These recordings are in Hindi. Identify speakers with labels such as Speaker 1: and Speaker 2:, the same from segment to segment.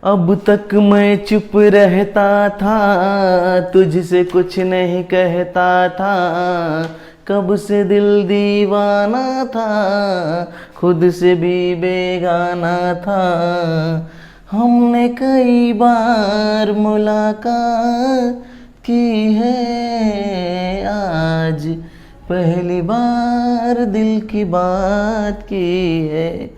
Speaker 1: अब तक मैं चुप रहता था, तुझसे कुछ नहीं कहता था, कब से दिल दीवाना था, खुद से भी बेगाना था। हमने कई बार मुलाकात की है, आज पहली बार दिल की बात की है,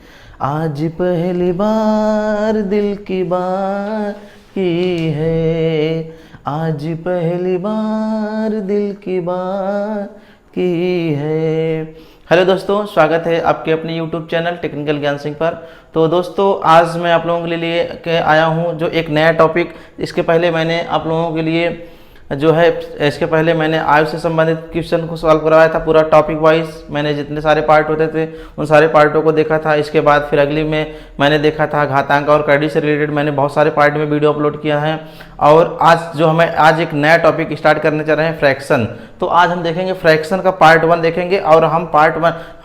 Speaker 1: आज पहली बार दिल की बात की है, आज पहली बार दिल की बात की है। हेलो दोस्तों, स्वागत है आपके अपने YouTube चैनल टेक्निकल ज्ञान सिंह पर। तो दोस्तों, आज मैं आप लोगों के लिए के आया हूं जो एक नया टॉपिक। इसके पहले मैंने आप लोगों के लिए जो है इसके पहले मैंने आयु से संबंधित क्वेश्चन को सॉल्व करवाया था, पूरा टॉपिक वाइज मैंने जितने सारे पार्ट होते थे उन सारे पार्टों को देखा था। इसके बाद फिर अगली में मैंने देखा था घातांक और क्रेडिट से रिलेटेड मैंने बहुत सारे पार्ट में वीडियो अपलोड किया है। और आज एक नया टॉपिक स्टार्ट करने जा रहे हैं, फ्रैक्शन। तो आज हम देखेंगे फ्रैक्शन का पार्ट 1 देखेंगे। और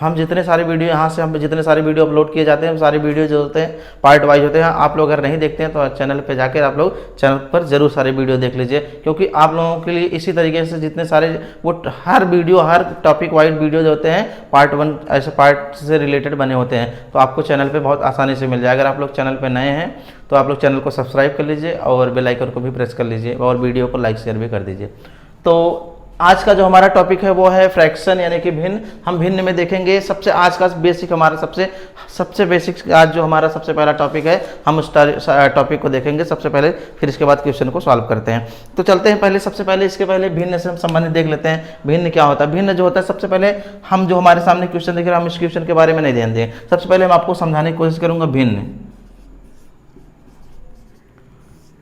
Speaker 1: हम जितने सारे वीडियो यहाँ से हम जितने सारे वीडियो अपलोड किए जाते हैं, सारे वीडियो जो होते हैं पार्ट वाइज होते हैं। आप लोग अगर नहीं देखते हैं तो चैनल पर जाकर आप लोग चैनल पर जरूर सारे वीडियो देख लीजिए, क्योंकि आप लोगों के लिए इसी तरीके से जितने सारे वो हर टॉपिक वाइज वीडियो जो होते हैं पार्ट 1 ऐसे पार्ट से रिलेटेड बने होते हैं, तो आपको चैनल पे बहुत आसानी से मिल जाए। अगर आप लोग चैनल पे नए हैं तो आप लोग चैनल को सब्सक्राइब कर लीजिए और बेल आइकन को भी प्रेस कर लीजिए और वीडियो को लाइक शेयर भी कर दीजिए। तो आज का जो हमारा टॉपिक है वो है फ्रैक्शन, यानी कि भिन्न। हम भिन्न में देखेंगे सबसे आज का बेसिक हमारा सबसे बेसिक आज जो हमारा सबसे पहला टॉपिक है, हम उस टॉपिक को देखेंगे सबसे पहले, फिर इसके बाद क्वेश्चन को सॉल्व करते हैं। तो चलते हैं सबसे पहले इसके पहले भिन्न से हम संबंधित देख लेते हैं। भिन्न क्या होता है? भिन्न जो होता है, सबसे पहले हम जो हमारे सामने क्वेश्चन देख रहे हैं हम इस क्वेश्चन के बारे में नहीं ध्यान दें। सबसे पहले हम आपको समझाने की कोशिश करूंगा भिन्न,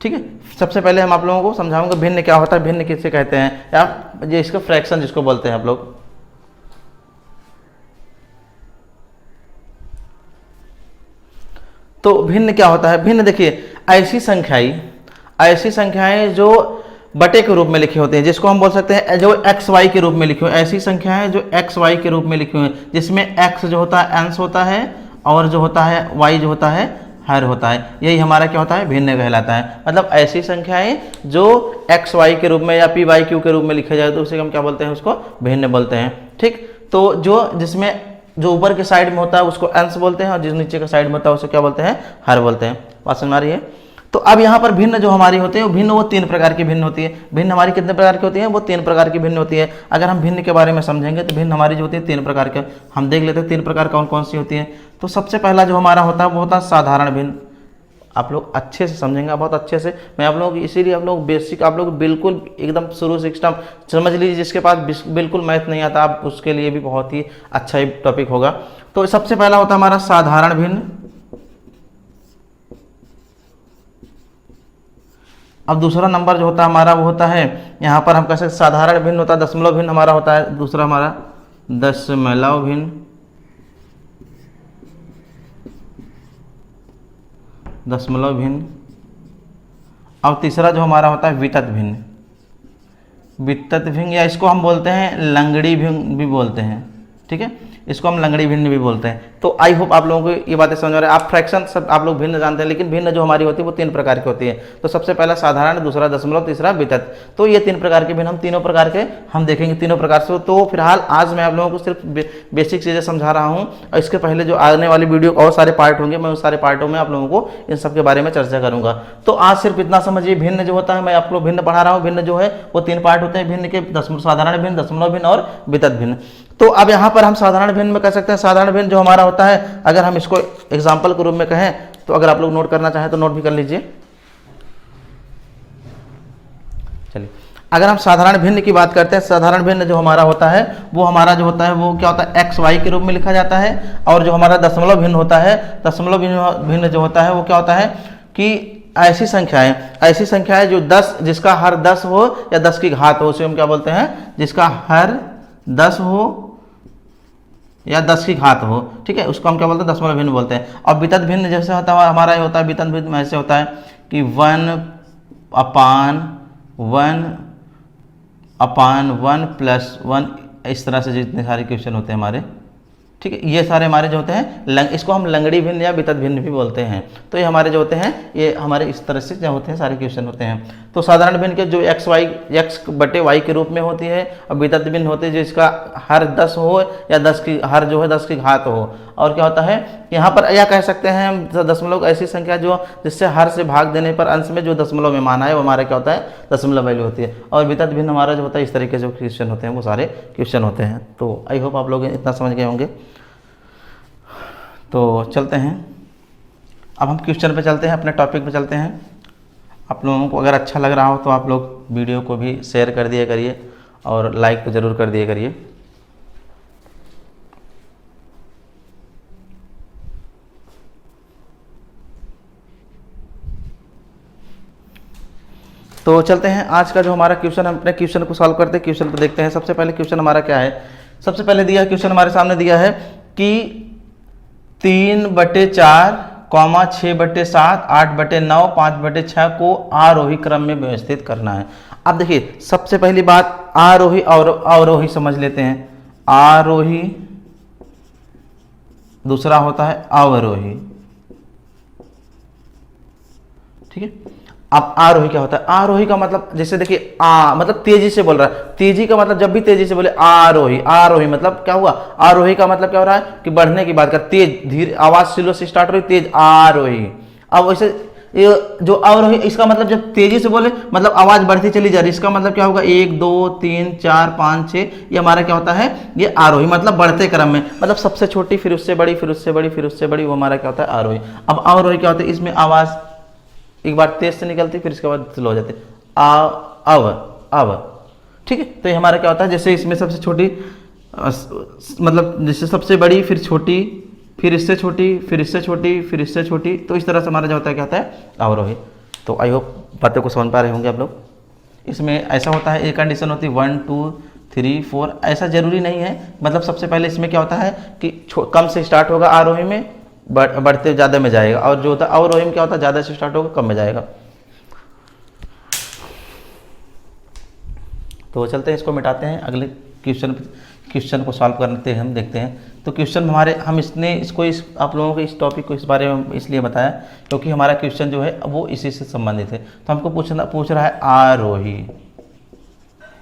Speaker 1: ठीक है। सबसे पहले हम आप लोगों को समझाऊंगा भिन्न क्या होता है, भिन्न किससे कहते हैं, या ये इसका फ्रैक्शन जिसको बोलते हैं आप लोग। तो भिन्न क्या होता है? भिन्न देखिए, ऐसी संख्याएं जो बटे के रूप में लिखी होती हैं, जिसको हम बोल सकते हैं जो एक्स वाई के रूप में लिखी हुई, ऐसी संख्याएं जो एक्स वाई के रूप में लिखी हुई, जिसमें एक्स जो होता है अंश होता है और जो होता है वाई जो होता है हर होता है, यही हमारा क्या होता है? भिन्न कहलाता है। मतलब ऐसी संख्याएं जो एक्स वाई के रूप में या पी वाई क्यू के रूप में लिखे जाए तो उसे हम क्या बोलते हैं? उसको भिन्न बोलते हैं, ठीक। तो जिसमें जो ऊपर के साइड में होता है उसको अंश बोलते हैं और जिस नीचे के साइड में होता है उसे क्या बोलते हैं? हर बोलते हैं। बात समझ आ रही है? तो अब यहाँ पर भिन्न जो हमारी होती है वो 3 प्रकार की भिन्न होती है। भिन्न हमारी कितने प्रकार की होती है? वो 3 प्रकार की भिन्न होती है। अगर हम भिन्न के बारे में समझेंगे तो भिन्न हमारी जो होती है 3 प्रकार के, हम देख लेते हैं 3 प्रकार कौन कौन सी होती है। तो सबसे पहला जो हमारा होता है वो होता है साधारण भिन्न। आप लोग अच्छे से समझेंगे, बहुत अच्छे से मैं आप लोग इसीलिए आप लोग बेसिक आप लोग बिल्कुल एकदम शुरू से एकदम समझ लीजिए। जिसके पास बिल्कुल मैथ नहीं आता आप उसके लिए भी बहुत ही अच्छा ही टॉपिक होगा। तो सबसे पहला होता है हमारा साधारण भिन्न। अब दूसरा नंबर जो होता है हमारा वो होता है, यहाँ पर हम कह सकते साधारण भिन्न होता है, दशमलव भिन्न हमारा होता है। दूसरा हमारा दशमलव भिन्न, दशमलव भिन्न। अब तीसरा जो हमारा होता है वितत भिन्न, वितत भिन्न, या इसको हम बोलते हैं लंगड़ी भिन्न भी बोलते हैं, ठीक है। इसको हम लंगड़ी भिन्न भी बोलते हैं। तो आई होप आप लोगों को ये बातें समझ आ रही है। आप फ्रैक्शन सब आप लोग भिन्न जानते हैं, लेकिन भिन्न जो हमारी होती है वो 3 प्रकार की होती है। तो सबसे पहला साधारण, दूसरा दशमलव, तीसरा वितत। तो ये 3 प्रकार के भिन्न हम तीनों प्रकार के हम देखेंगे, तीनों प्रकार से। तो फिलहाल आज मैं आप लोगों को सिर्फ बेसिक चीज़ें समझा रहा हूँ, और इसके पहले जो आने वाली वीडियो और सारे पार्ट होंगे मैं उन सारे पार्टों में आप लोगों को इन सब के बारे में चर्चा करूँगा। तो आज सिर्फ इतना समझिए, भिन्न जो होता है मैं आप लोग भिन्न पढ़ा रहा हूँ। भिन्न जो है वो 3 पार्ट होते हैं भिन्न के, साधारण भिन्न, दशमलव भिन्न और वितत भिन्न। तो अब यहाँ पर हम साधारण भिन्न में कह सकते हैं, साधारण भिन्न जो हमारा होता है, अगर हम इसको एग्जाम्पल के रूप में कहें तो अगर आप लोग नोट करना चाहें तो नोट भी कर लीजिए। चलिए, अगर हम साधारण भिन्न की बात करते हैं, साधारण भिन्न जो हमारा होता है वो हमारा जो होता है वो क्या होता है? एक्स वाई के रूप में लिखा जाता है। और जो हमारा दशमलव भिन्न होता है, दशमलव भिन्न जो होता है वो क्या होता है कि ऐसी संख्याएं जो 10 जिसका हर 10 हो या 10 की घात हो, उसे हम क्या बोलते हैं? जिसका हर 10 हो या 10 की घात हो, ठीक है, उसको हम क्या बोलते हैं? दशमलव भिन्न बोलते हैं। और वितत भिन्न जैसे होता है हमारा ये होता है, वितत भिन्न में ऐसे होता है कि 1/1 + 1, इस तरह से जितने सारे क्वेश्चन होते हैं हमारे, ठीक है। ये सारे हमारे जो होते हैं इसको हम लंगड़ी भिन्न या वितत भिन्न भी बोलते हैं। तो ये हमारे जो होते हैं ये हमारे इस तरह से जो होते हैं सारे क्वेश्चन होते हैं। तो साधारण भिन्न के जो x/y के रूप में होती है, और वितत भिन्न होते हैं जिसका हर 10 हो या 10 की हर जो है 10 की घात हो। और क्या होता है यहाँ पर या कह सकते हैं हम दशमलव ऐसी संख्या जो जिससे हर से भाग देने पर अंश में जो दशमलव में मान आए वो हमारा क्या होता है दशमलव वैल्यू होती है। और वितत भिन्न हमारा जो होता है इस तरीके से जो क्वेश्चन होते हैं वो सारे क्वेश्चन होते हैं। तो आई होप आप लोग इतना समझ गए होंगे। तो चलते हैं अब हम क्वेश्चन पे चलते हैं, अपने टॉपिक पे चलते हैं। आप लोगों को अगर अच्छा लग रहा हो तो आप लोग वीडियो को भी शेयर कर दिया करिए और लाइक तो ज़रूर कर दिया करिए। तो चलते हैं आज का जो हमारा क्वेश्चन, हम अपने क्वेश्चन को सॉल्व करते हैं। क्वेश्चन को देखते हैं। सबसे पहले क्वेश्चन हमारा क्या है, सबसे पहले दिया है क्वेश्चन हमारे सामने दिया है कि 3/4, 6/7, 8/9, 5/6 को आरोही क्रम में व्यवस्थित करना है। अब देखिए सबसे पहली बात आरोही और अवरोही समझ लेते हैं। आरोही, दूसरा होता है अवरोही, ठीक है। अब आरोही क्या होता है, आरोही का मतलब जैसे देखिए मतलब तेजी से बोल रहा है, तेजी का मतलब जब भी तेजी से बोले आरोही, आरोही मतलब क्या हुआ, आरोही का मतलब क्या हो रहा है कि बढ़ने की बात कर, तेज धीरे आवाज स्लो से स्टार्ट हो रही, तेज आरोही। अब वैसे ये जो अवरोही इसका मतलब जब तेजी से बोले मतलब आवाज बढ़ती चली जा रही, इसका मतलब क्या होगा 1 2 3 4 5 6, ये हमारा क्या होता है ये आरोही, मतलब बढ़ते क्रम में, मतलब सबसे छोटी फिर उससे बड़ी फिर उससे बड़ी फिर उससे बड़ी, वो हमारा क्या होता है आरोही। अब अवरोही क्या होता है, इसमें आवाज एक बार तेज से निकलती फिर इसके बाद स्लो हो जाती अब, ठीक है। तो ये हमारा क्या होता है जैसे इसमें सबसे छोटी मतलब जैसे सबसे बड़ी फिर छोटी फिर इससे छोटी फिर इससे छोटी फिर इससे छोटी, तो इस तरह से हमारा जो होता है क्या होता है अवरोही। तो आई होप बातों को समझ पा रहे होंगे आप लोग। इसमें ऐसा होता है एक कंडीशन होती है 1 2 3 4, ऐसा जरूरी नहीं है। मतलब सबसे पहले इसमें क्या होता है कि कम से स्टार्ट होगा आरोही में, बढ़ते ज़्यादा में जाएगा, और जो होता है अवरोही में क्या होता है ज़्यादा से स्टार्ट होगा कम में जाएगा। तो चलते हैं इसको मिटाते हैं, अगले क्वेश्चन को सॉल्व करते हैं, हम देखते हैं। तो क्वेश्चन हमारे हम आप लोगों को इस टॉपिक को इस बारे में इसलिए बताया क्योंकि हमारा क्वेश्चन जो है वो इसी से संबंधित है। तो हमको पूछ रहा है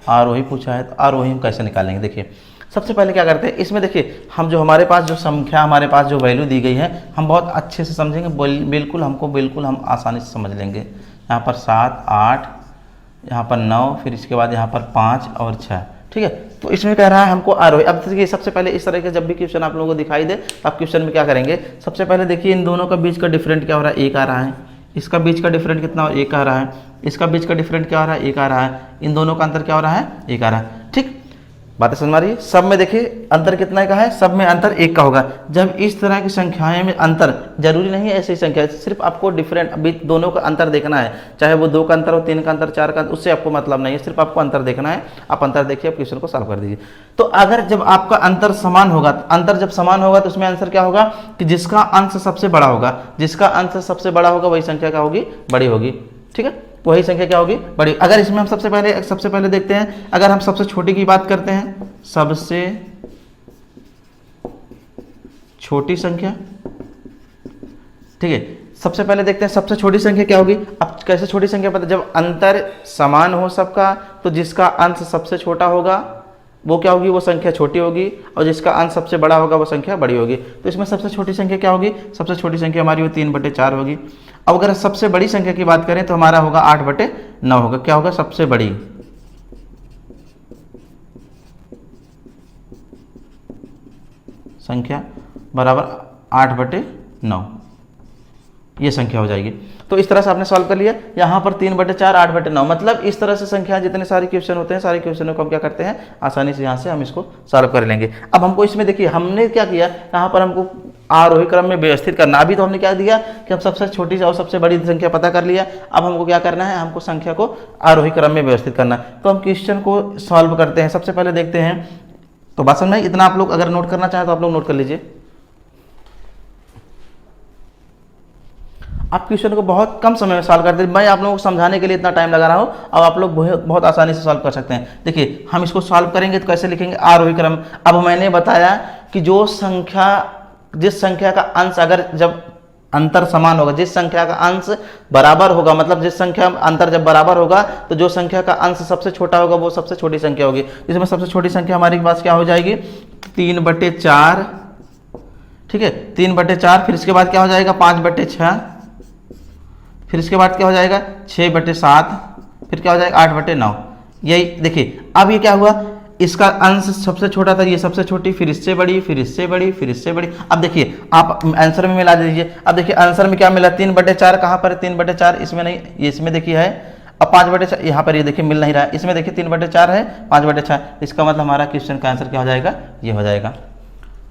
Speaker 1: आरोही पूछा है, तो आरोही हम कैसे निकालेंगे। देखिए सबसे पहले क्या करते हैं, इसमें देखिए हम जो हमारे पास जो संख्या हमारे पास जो वैल्यू दी गई है हम बहुत अच्छे से समझेंगे, बिल्कुल हम आसानी से समझ लेंगे। यहाँ पर 7 8, यहाँ पर 9, फिर इसके बाद यहाँ पर 5 और 6, ठीक है। तो इसमें कह रहा है हमको आरोही। अब देखिए सबसे पहले इस तरह के जब भी क्वेश्चन आप लोगों को दिखाई दे तो आप क्वेश्चन में क्या करेंगे, सबसे पहले देखिए इन दोनों का बीच का डिफरेंट क्या हो रहा है, 1 आ रहा है। इसका बीच का डिफरेंट कितना हो, 1 आ रहा है। इसका बीच का डिफरेंट क्या हो रहा है, 1 आ रहा है। इन दोनों का अंतर क्या हो रहा है, 1 आ रहा है, ठीक। बातें समझ में आ रही है। सब में देखिए अंतर कितना का है, सब में अंतर 1 का होगा। जब इस तरह की संख्याएं में अंतर, जरूरी नहीं है ऐसी संख्या, सिर्फ आपको डिफरेंट अभी दोनों का अंतर देखना है, चाहे वो 2 का अंतर हो, 3 का अंतर, 4 का अंतर, उससे आपको मतलब नहीं है, सिर्फ आपको अंतर देखना है। आप अंतर देखिए, आप क्वेश्चन को सॉल्व कर दीजिए। तो अगर जब आपका अंतर समान होगा, अंतर जब समान होगा तो उसमें आंसर क्या होगा कि जिसका अंश सबसे बड़ा होगा, जिसका अंश सबसे बड़ा होगा वही संख्या क्या होगी, बड़ी होगी, ठीक है। वही संख्या क्या होगी, बड़ी। अगर इसमें हम सबसे पहले देखते हैं, अगर हम सबसे छोटी की बात करते हैं, सबसे छोटी संख्या, ठीक है। सबसे पहले देखते हैं सबसे छोटी संख्या क्या होगी। अब कैसे छोटी संख्या पता, जब अंतर समान हो सबका तो जिसका अंश सबसे छोटा होगा वो क्या होगी, वो संख्या छोटी होगी, और जिसका अंश सबसे बड़ा होगा वो संख्या बड़ी होगी। तो इसमें सबसे छोटी संख्या क्या होगी, सबसे छोटी संख्या हमारी वो 3/4 होगी। अब अगर सबसे बड़ी संख्या की बात करें तो हमारा होगा 8/9 होगा। क्या होगा, सबसे बड़ी संख्या बराबर 8/9, ये संख्या हो जाएगी। तो इस तरह से आपने सॉल्व कर लिया। यहाँ पर 3/4 8/9, मतलब इस तरह से संख्या जितने सारे क्वेश्चन होते हैं सारे क्वेश्चनों को हम क्या करते हैं आसानी से यहाँ से हम इसको सॉल्व कर लेंगे। अब हमको इसमें देखिए हमने क्या किया, यहाँ पर हमको आरोही क्रम में व्यवस्थित करना। अभी तो हमने क्या दिया कि हम सबसे छोटी और सबसे बड़ी संख्या पता कर लिया। अब हमको क्या करना है, हमको संख्या को आरोही क्रम में व्यवस्थित करना। तो हम क्वेश्चन को सॉल्व करते हैं। सबसे पहले देखते हैं, तो बात समझ में, इतना आप लोग अगर नोट करना चाहें तो आप लोग नोट कर लीजिए। आप क्वेश्चन को बहुत कम समय में सॉल्व करते हैं, मैं आप लोगों को समझाने के लिए इतना टाइम लगा रहा हूँ, अब आप लोग बहुत आसानी से सॉल्व कर सकते हैं। देखिए हम इसको सॉल्व करेंगे तो कैसे लिखेंगे, आरोही क्रम। अब मैंने बताया कि जिस संख्या का अंश अगर जब अंतर समान होगा, जिस संख्या का अंश बराबर होगा, मतलब जिस संख्या अंतर जब बराबर होगा तो जो संख्या का अंश सबसे छोटा होगा वो सबसे छोटी संख्या होगी। इसमें सबसे छोटी संख्या हमारी पास क्या हो जाएगी, 3/4, ठीक है, 3/4। फिर इसके बाद क्या हो जाएगा 5/6, फिर इसके बाद क्या हो जाएगा 6/7, फिर क्या हो जाएगा 8/9। यही देखिए, अब ये क्या हुआ, इसका अंश सबसे छोटा था, ये सबसे छोटी, फिर इससे बड़ी, फिर इससे बड़ी, फिर इससे बड़ी। अब देखिए आप आंसर में मिला दीजिए। अब देखिए आंसर में क्या मिला, 3/4 कहाँ पर है, 3/4 इसमें नहीं, ये इसमें देखिए है। अब 5/4 यहाँ पर ये देखिए मिल नहीं रहा है, इसमें देखिए 3/4 है, 5/6। इसका मतलब हमारा क्वेश्चन का आंसर क्या हो जाएगा, ये हो जाएगा।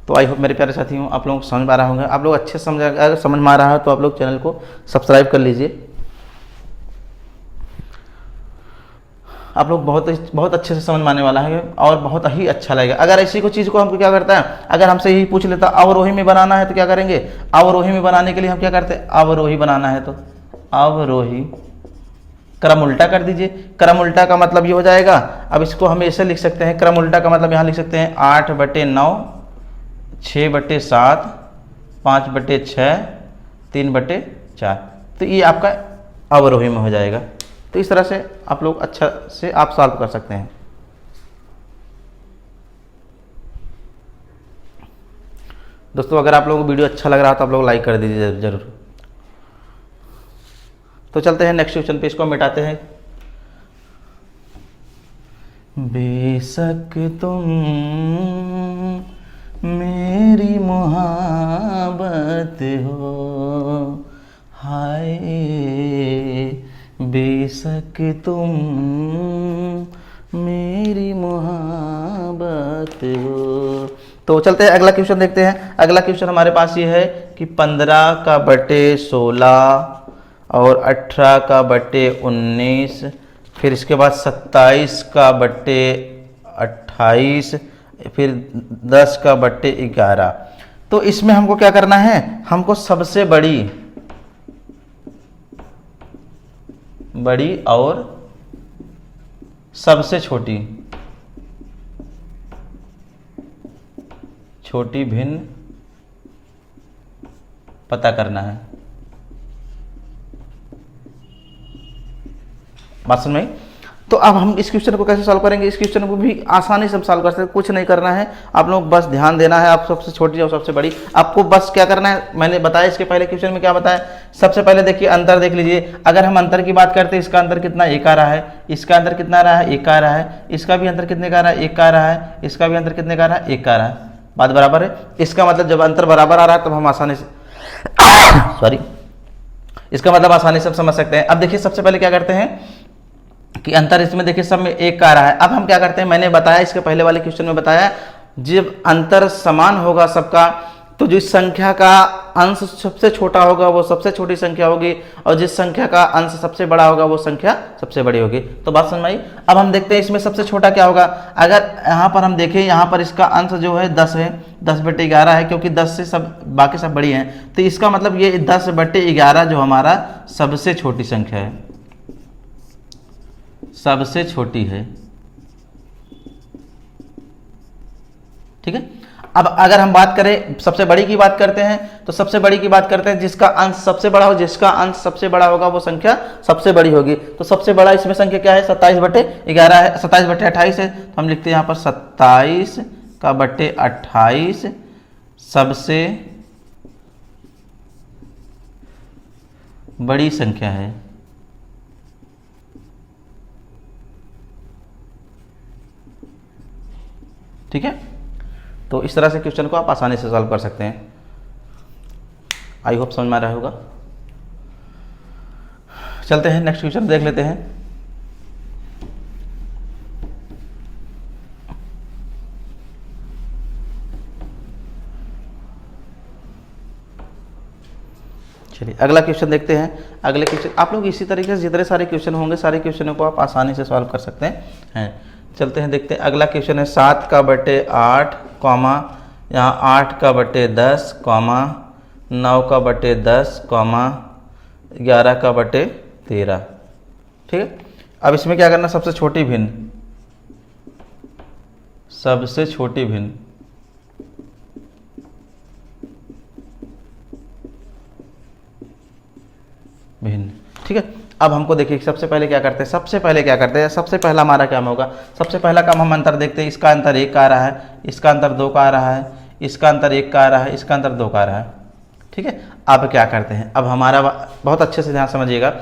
Speaker 1: तो आई होप मेरे प्यारे साथियों आप लोगों को समझ में आ रहा होंगे। आप लोग अच्छे समझ, अगर समझ में आ रहा है तो आप लोग चैनल को सब्सक्राइब कर लीजिए। आप लोग बहुत अच्छे से समझ में आने वाला है और बहुत ही अच्छा लगेगा। अगर ऐसी कोई चीज़ को हमको क्या करता है, अगर हमसे यही पूछ लेता अवरोही में बनाना है तो क्या करेंगे, अवरोही में बनाने के लिए हम क्या करते हैं, अवरोही बनाना है तो अवरोही क्रम उल्टा कर दीजिए। क्रम उल्टा का मतलब ये हो जाएगा, अब इसको हम ऐसे लिख सकते हैं, क्रम उल्टा का मतलब यहाँ लिख सकते हैं 8/9, 6/7, 5/6, 3/4। तो ये आपका अवरोही में हो जाएगा। तो इस तरह से आप लोग अच्छा से आप सॉल्व कर सकते हैं। दोस्तों अगर आप लोगों को वीडियो अच्छा लग रहा है तो आप लोग लाइक कर दीजिए जरूर। तो चलते हैं नेक्स्ट क्वेश्चन पे, इसको मिटाते हैं। बेशक तुम मेरी मोहब्बत हो, हाय बेशक तुम मेरी मोहब्बत हो। तो चलते हैं अगला क्वेश्चन देखते हैं। अगला क्वेश्चन हमारे पास ये है कि 15/16 और 18/19, फिर इसके बाद 27/28, फिर 10/11। तो इसमें हमको क्या करना है, हमको सबसे बड़ी और सबसे छोटी भिन्न पता करना है। बात समझ में आई? तो अब हम इस क्वेश्चन को कैसे सॉल्व करेंगे, इस क्वेश्चन को भी आसानी से सॉल्व कर सकते हैं। कुछ नहीं करना है, आप लोग बस ध्यान देना है। आप सबसे छोटी और सबसे बड़ी आपको बस क्या करना है, मैंने बताया इसके पहले क्वेश्चन में क्या बताया। सबसे पहले देखिए अंतर देख लीजिए। अगर हम अंतर की बात करते हैं, इसका अंतर कितना 1 आ रहा है, इसका अंतर कितना आ रहा है 1 आ रहा है, इसका भी अंतर कितने का आ रहा है 1 आ रहा है, इसका भी अंतर कितने का आ रहा है 1 आ रहा है। बात बराबर है। इसका मतलब जब अंतर बराबर आ रहा है तब हम आसानी से सॉरी इसका मतलब आसानी से समझ सकते हैं। अब देखिए सबसे पहले क्या करते हैं कि अंतर इसमें देखिए सब में 1 का आ रहा है। अब हम क्या करते हैं, मैंने बताया इसके पहले वाले क्वेश्चन में बताया, जब अंतर समान होगा सबका तो जिस संख्या का अंश सबसे छोटा होगा वो सबसे छोटी संख्या होगी, और जिस संख्या का अंश सबसे बड़ा होगा वो संख्या सबसे बड़ी होगी। तो बात समझ में आई? अब हम देखते हैं इसमें सबसे छोटा क्या होगा। अगर यहाँ पर हम देखें, यहाँ पर इसका अंश जो है 10 है, 10/11 है, क्योंकि 10 से सब बाकी सब बड़ी हैं। तो इसका मतलब ये 10/11 जो हमारा सबसे छोटी संख्या है, सबसे छोटी है। ठीक है। अब अगर हम बात करें सबसे बड़ी की बात करते हैं, तो सबसे बड़ी की बात करते हैं जिसका अंश सबसे बड़ा हो, जिसका अंश सबसे बड़ा होगा वो संख्या सबसे बड़ी होगी। तो सबसे बड़ा इसमें संख्या क्या है 27/11 है, 27/28 है। तो हम लिखते हैं यहाँ पर 27/28 सबसे बड़ी संख्या है। ठीक है। तो इस तरह से क्वेश्चन को आप आसानी से सॉल्व कर सकते हैं। आई होप समझ में आ रहा होगा। चलते हैं नेक्स्ट क्वेश्चन देख लेते हैं। चलिए अगला क्वेश्चन देखते हैं। अगले क्वेश्चन आप लोग इसी तरीके से जितने सारे क्वेश्चन होंगे सारे क्वेश्चनों को आप आसानी से सॉल्व कर सकते हैं। चलते हैं देखते हैं। अगला क्वेश्चन है 7/8 कॉमा यहाँ 8/10 कॉमा 9/10 कॉमा 11/13। ठीक है। अब इसमें क्या करना, सबसे छोटी भिन्न भिन्न। ठीक है, अब हमको देखिए सबसे पहले क्या करते हैं, सबसे पहला हमारा काम होगा, सबसे पहला काम हम अंतर देखते हैं। इसका अंतर 1 का आ रहा है, इसका अंतर 2 का आ रहा है, इसका अंतर 1 का आ रहा है, इसका अंतर 2 का आ रहा है। ठीक है, अब क्या करते हैं, अब हमारा बहुत अच्छे से ध्यान समझिएगा,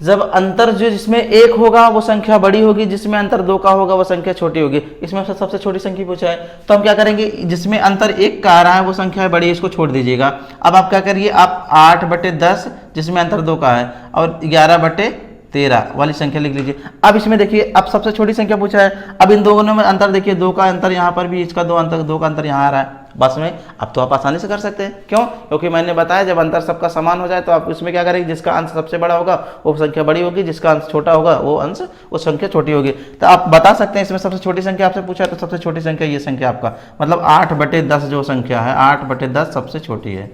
Speaker 1: जब अंतर जो जिसमें 1 होगा वो संख्या बड़ी होगी, जिसमें अंतर 2 का होगा वो संख्या छोटी होगी। इसमें सबसे छोटी संख्या पूछा है, तो हम क्या करेंगे, जिसमें अंतर 1 का आ रहा है वो संख्या है बड़ी, इसको छोड़ दीजिएगा। अब आप क्या करिए, आप 8/10 जिसमें अंतर 2 का है और 11/13 वाली संख्या लिख लीजिए। अब इसमें देखिए, अब सबसे छोटी संख्या पूछा है, अब इन दोनों में अंतर देखिए, 2 का अंतर यहाँ पर भी, इसका 2 का अंतर यहाँ आ रहा है। बस में अब तो आप आसानी से कर सकते हैं, क्यों, क्योंकि मैंने बताया जब अंतर सबका समान हो जाए तो आप इसमें क्या करेंगे, जिसका अंश सबसे बड़ा होगा वो संख्या बड़ी होगी, जिसका अंश छोटा होगा वो संख्या छोटी होगी। तो आप बता सकते हैं इसमें सबसे छोटी संख्या आपसे पूछा है तो सबसे छोटी संख्या ये संख्या आपका, मतलब 8/10 जो संख्या है, 8/10 सबसे छोटी है,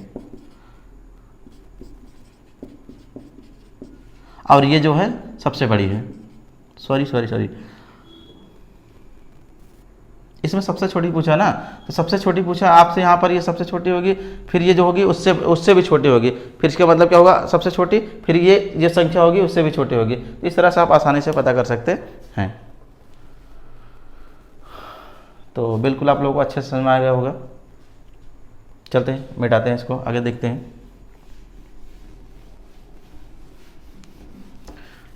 Speaker 1: और ये जो है सबसे बड़ी है। सॉरी, इसमें सबसे छोटी पूछा ना, तो सबसे छोटी पूछा आपसे, यहाँ पर ये सबसे छोटी होगी, फिर ये जो होगी उससे भी छोटी होगी, फिर इसका मतलब क्या होगा, सबसे छोटी, फिर ये संख्या होगी उससे भी छोटी होगी। इस तरह से आप आसानी से पता कर सकते हैं। तो बिल्कुल आप लोगों को अच्छे से समझ में आ गया होगा। चलते हैं, मिटाते हैं इसको, आगे देखते हैं।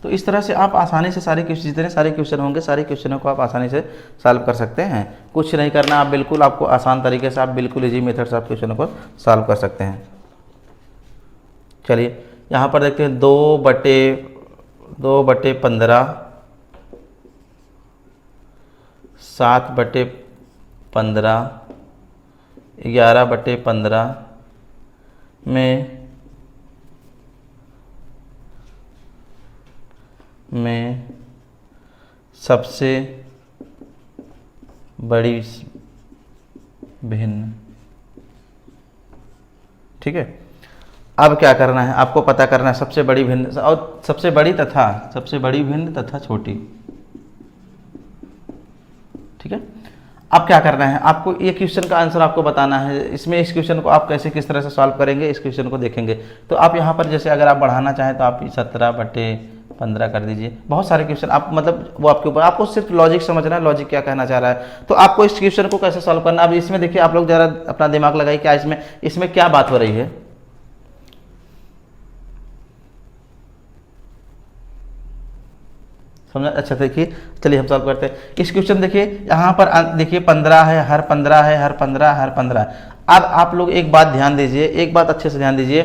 Speaker 1: तो इस तरह से आप आसानी से सारे क्वेश्चन, जितने सारे क्वेश्चन होंगे सारे क्वेश्चनों को आप आसानी से सॉल्व कर सकते हैं। कुछ नहीं करना, आप बिल्कुल, आपको आसान तरीके से, आप बिल्कुल इजी मेथड से आप क्वेश्चनों को सॉल्व कर सकते हैं। चलिए यहाँ पर देखते हैं, 2/15, 7/15, 11/15 में सबसे बड़ी भिन्न। ठीक है, अब क्या करना है, आपको पता करना है सबसे बड़ी भिन्न और सबसे बड़ी भिन्न तथा छोटी। ठीक है, अब क्या करना है, आपको ये क्वेश्चन का आंसर आपको बताना है। इसमें इस क्वेश्चन को आप कैसे किस तरह से सॉल्व करेंगे, इस क्वेश्चन को देखेंगे। तो आप यहाँ पर जैसे अगर आप बढ़ाना चाहें तो आप 17/15 कर दीजिए। बहुत सारे क्वेश्चन आप, मतलब वो आपके ऊपर, आपको सिर्फ लॉजिक समझना है, लॉजिक क्या कहना चाह रहा है। तो आपको इस क्वेश्चन को कैसे सॉल्व करना है, अब इसमें देखिए आप लोग जरा अपना दिमाग लगाइए, क्या इसमें क्या बात हो रही है। समझा, अच्छा देखिए, चलिए हम सॉल्व करते हैं इस क्वेश्चन। देखिए यहाँ पर देखिए 15 है, हर 15 है, हर 15, हर 15। अब आप लोग एक बात ध्यान दीजिए, एक बात अच्छे से ध्यान दीजिए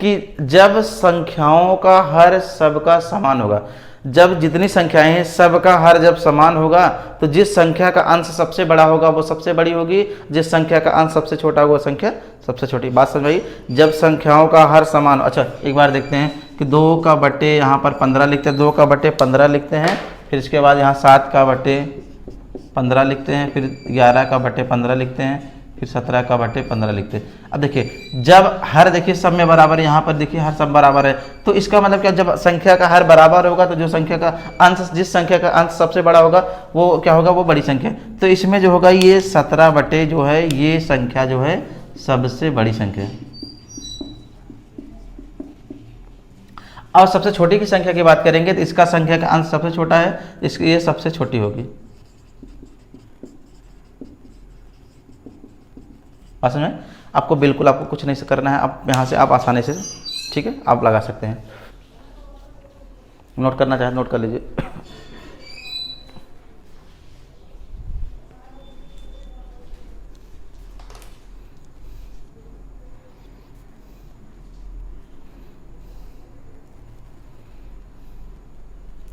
Speaker 1: कि जब संख्याओं का हर सबका समान होगा, जब जितनी संख्याएं हैं सबका हर जब समान होगा, तो जिस संख्या का अंश सबसे बड़ा होगा वो सबसे बड़ी होगी, जिस संख्या का अंश सबसे छोटा होगा वो संख्या सबसे छोटी। बात समझ आई, जब संख्याओं का हर समान। अच्छा एक बार देखते हैं कि 2 का बटे यहाँ पर 15 लिखते हैं, 2 का बटे 15 लिखते हैं, फिर इसके बाद यहाँ 7 का बटे 15 लिखते हैं, फिर 11 का बटे 15 लिखते हैं, फिर 17 का बटे 15 लिखते हैं। अब देखिए जब हर, देखिए सब में बराबर है, यहाँ पर देखिए हर सब बराबर है, तो इसका मतलब क्या, जब संख्या का हर बराबर होगा तो जो संख्या का अंश, जिस संख्या का अंश सबसे बड़ा होगा वो क्या होगा, वो बड़ी संख्या। तो इसमें जो होगा ये 17 बटे जो है ये संख्या जो है सबसे बड़ी संख्या। और सबसे छोटी की संख्या की बात करेंगे तो इसका संख्या का अंश सबसे छोटा है, इसकी ये सबसे छोटी होगी। समझ में, आपको बिल्कुल, आपको कुछ नहीं करना है, आप यहाँ से आप आसानी से, ठीक है, आप लगा सकते हैं। नोट करना चाहे नोट कर लीजिए।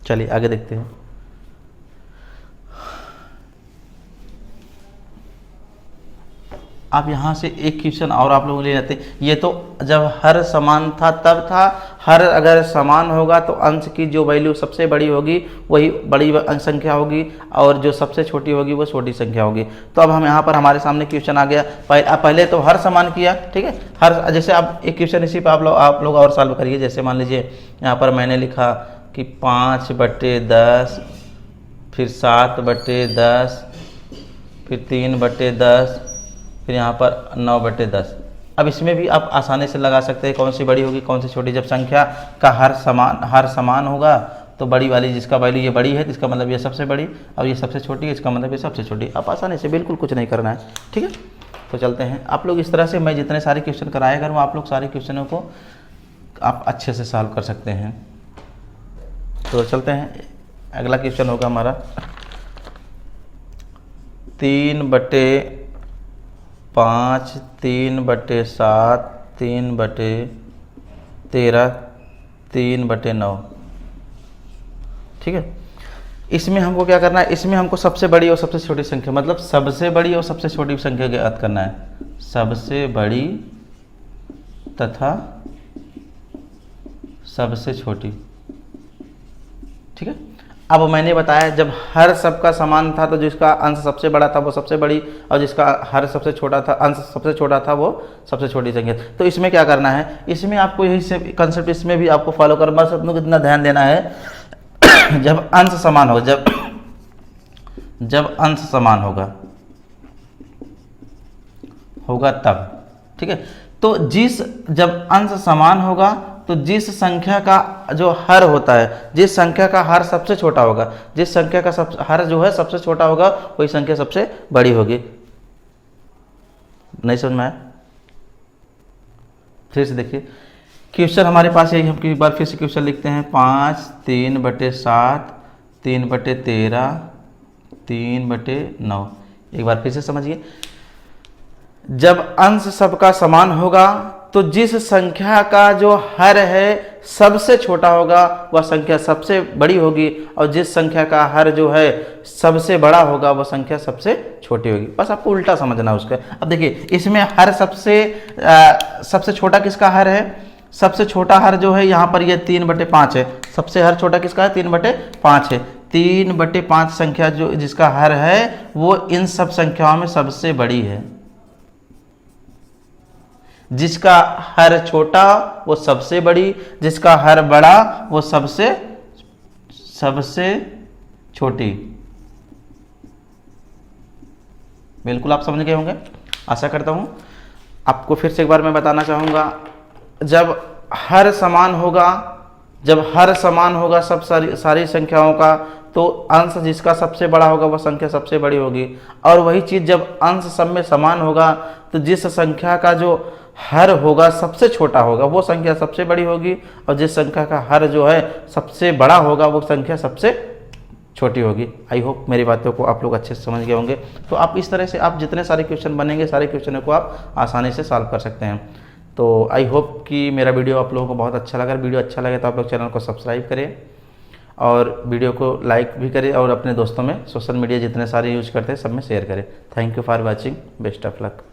Speaker 1: चलिए आगे देखते हैं। आप यहाँ से एक क्वेश्चन और आप लोग ले जाते हैं। ये तो जब हर समान था तब था, हर अगर समान होगा तो अंश की जो वैल्यू सबसे बड़ी होगी वही बड़ी संख्या होगी, और जो सबसे छोटी होगी वो छोटी संख्या होगी। तो अब हम यहाँ पर हमारे सामने क्वेश्चन आ गया। पहले तो हर समान किया, ठीक है, हर, जैसे आप एक क्वेश्चन इसी पर आप लोग और सॉल्व करिए। जैसे मान लीजिए यहाँ पर मैंने लिखा कि 5/10, फिर 7/10, फिर 3/10, फिर यहाँ पर 9/10। अब इसमें भी आप आसानी से लगा सकते हैं कौन सी बड़ी होगी कौन सी छोटी। जब संख्या का हर समान होगा तो बड़ी वाली जिसका वैल्यू ये बड़ी है तो इसका मतलब ये सबसे बड़ी, और ये सबसे छोटी है इसका मतलब ये सबसे छोटी। आप आसानी से, बिल्कुल कुछ नहीं करना है, ठीक है। तो चलते हैं, आप लोग इस तरह से मैं जितने सारे क्वेश्चन कराया करूँ आप लोग सारे क्वेश्चनों को आप अच्छे से सॉल्व कर सकते हैं। तो चलते हैं, अगला क्वेश्चन होगा हमारा 3/5, 3/7, 3/13, 3/9, ठीक है। इसमें हमको क्या करना है, इसमें हमको सबसे बड़ी और सबसे छोटी संख्या, मतलब सबसे बड़ी और सबसे छोटी संख्या ज्ञात करना है। सबसे बड़ी तथा सबसे छोटी, ठीक है। अब मैंने बताया जब हर सबका समान था तो जिसका अंश सबसे बड़ा था वो सबसे बड़ी, और जिसका हर सबसे छोटा था अंश सबसे छोटा था वो सबसे छोटी संख्या। तो इसमें क्या करना है, इसमें आपको यही से कंसेप्ट इसमें भी आपको फॉलो कर, बस अपने को इतना ध्यान देना है जब अंश समान हो, जब अंश समान होगा तब, ठीक है। तो जब अंश समान होगा तो जिस संख्या का जो हर होता है, जिस संख्या का हर सबसे छोटा होगा, जिस संख्या का हर जो है सबसे छोटा होगा वही संख्या सबसे बड़ी होगी। नहीं समझ में आया? फिर से देखिए क्वेश्चन हमारे पास यही, हम एक बार फिर से क्वेश्चन लिखते हैं। 5, 3/7, 3/13, 3/9। एक बार फिर से समझिए, जब अंश सबका समान होगा तो जिस संख्या का जो हर है सबसे छोटा होगा वह संख्या सबसे बड़ी होगी, और जिस संख्या का हर जो है सबसे बड़ा होगा वह संख्या सबसे छोटी होगी। बस आपको उल्टा समझना उसका। अब देखिए इसमें हर सबसे छोटा किसका हर है, सबसे छोटा हर जो है यहाँ पर ये 3/5 है। सबसे हर छोटा किसका है, 3/5 है। 3/5 संख्या जो जिसका हर है वो इन सब संख्याओं में सबसे बड़ी है। जिसका हर छोटा वो सबसे बड़ी, जिसका हर बड़ा वो सबसे छोटी। बिल्कुल आप समझ गए होंगे, आशा करता हूं। आपको फिर से एक बार मैं बताना चाहूँगा, जब हर समान होगा सब सारी संख्याओं का, तो अंश जिसका सबसे बड़ा होगा वह संख्या सबसे बड़ी होगी। और वही चीज़ जब अंश सब में समान होगा तो जिस संख्या का जो हर होगा सबसे छोटा होगा वो संख्या सबसे बड़ी होगी, और जिस संख्या का हर जो है सबसे बड़ा होगा वो संख्या सबसे छोटी होगी। आई होप मेरी बातों को आप लोग अच्छे से समझ गए होंगे। तो आप इस तरह से आप जितने सारे क्वेश्चन बनेंगे सारे क्वेश्चनों को आप आसानी से सॉल्व कर सकते हैं। तो आई होप कि मेरा वीडियो आप लोगों को बहुत अच्छा लगा। वीडियो अच्छा लगे तो आप लोग चैनल को सब्सक्राइब करें और वीडियो को लाइक भी करें, और अपने दोस्तों में सोशल मीडिया जितने सारे यूज करते हैं सब में शेयर करें। Thank you for watching, best of luck.